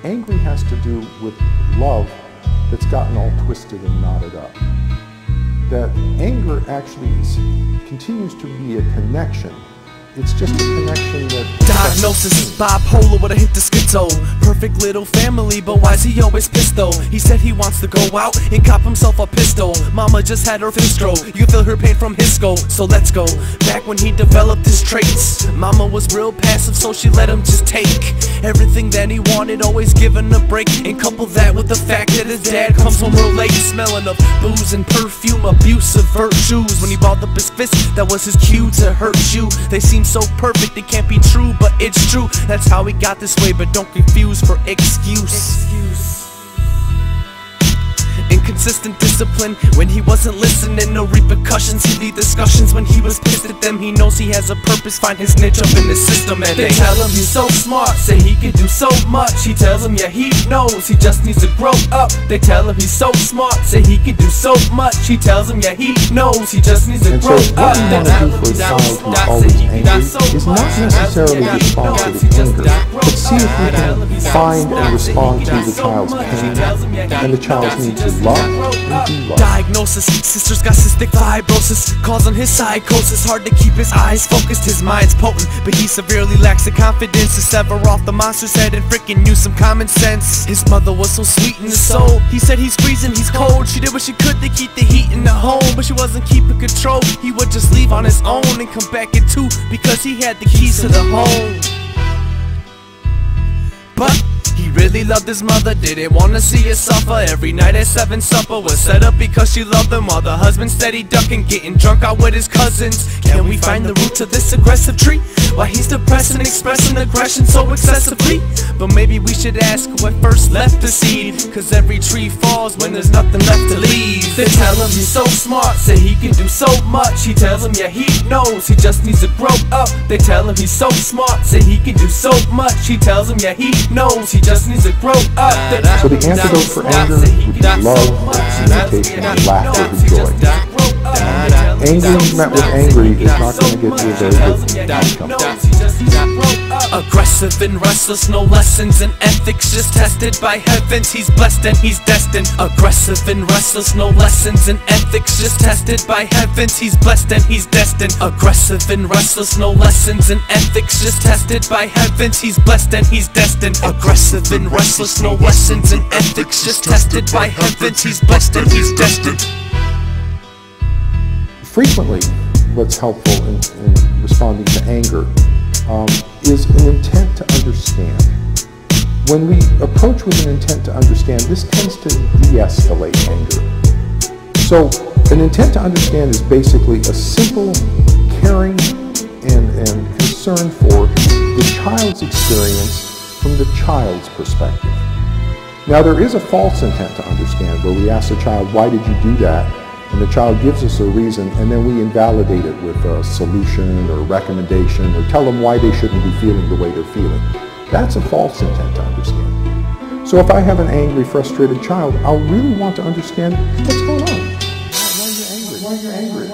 angry has to do with love that's gotten all twisted and knotted up. That anger actually continues to be a connection. It's just a connection that... Diagnosis, bipolar with a hit to schizo. Perfect little family, but why's he always pissed though? He said he wants to go out and cop himself a pistol. Mama just had her fifth stroke. You feel her pain from his skull, so let's go back when he developed his traits. Mama was real passive, so she let him just take everything that he wanted, always giving a break. And couple that with the fact that his dad comes home real late, smelling of booze and perfume, abusive virtues. When he balled up his fist, that was his cue to hurt you. They seem so perfect, it can't be true, but it's true. That's how he got this way, but don't confuse for excuse. Inconsistent discipline when he wasn't listening, no repercussions. He'd lead discussions when he was pissed at them. He knows he has a purpose, find his niche up in the system. And they tell him he's so smart, say he can do so much. He tells them yeah he knows, he just needs to grow up. They tell him he's so smart, say he can do so much. He tells them yeah he knows, he just needs to grow up. And so what we want to do for a child who's always angry is not necessarily respond to the anger, but see if we can find and respond to the child's pain and the child's need to love and be loved. Diagnosis, sister's got cystic fibrosis, causing his psychosis. Hard to keep his eyes focused, his mind's potent, but he severely lacks the confidence to sever off the monster's head and frickin' use some common sense. His mother was so sweet in his soul. He said he's freezing, he's cold. She did what she could to keep the heat in the home, but she wasn't keeping control. He would just leave on his own and come back at 2 because he had the keys to the home. But he really loved his mother, didn't wanna see her suffer. Every night at 7 supper was set up because she loved him, while the husband steady ducking, getting drunk out with his cousins. Can we find the roots of this aggressive tree? Why he's depressed and expressing aggression so excessively? But maybe we should ask what first left the seed, cause every tree falls when there's nothing left to leave. They tell him he's so smart, say he can do so much. He tells them yeah he knows, he just needs to grow up. They tell him he's so smart, say he can do so much. He tells them yeah he knows, he just needs to grow up. So the antidote for anger would be love, communication, and laughter and joy. Anger met with angry is not going to get you a very good outcome. Aggressive and restless, no lessons in ethics, just tested by heavens. He's blessed and he's destined. Aggressive and restless, no lessons in ethics, just tested by heavens. He's blessed and he's destined. Aggressive and restless, no lessons in ethics, just tested by heavens. He's blessed and he's destined. Aggressive and restless, no lessons in ethics, just tested by heavens. He's blessed and he's destined. Frequently, what's helpful in responding to anger is an intent to understand. When we approach with an intent to understand, this tends to de-escalate anger. So an intent to understand is basically a simple caring and concern for the child's experience from the child's perspective. Now there is a false intent to understand where we ask the child, why did you do that? And the child gives us a reason, and then we invalidate it with a solution or recommendation or tell them why they shouldn't be feeling the way they're feeling. That's a false intent to understand. So if I have an angry, frustrated child, I'll really want to understand what's going on. Why are you angry? Why are you angry?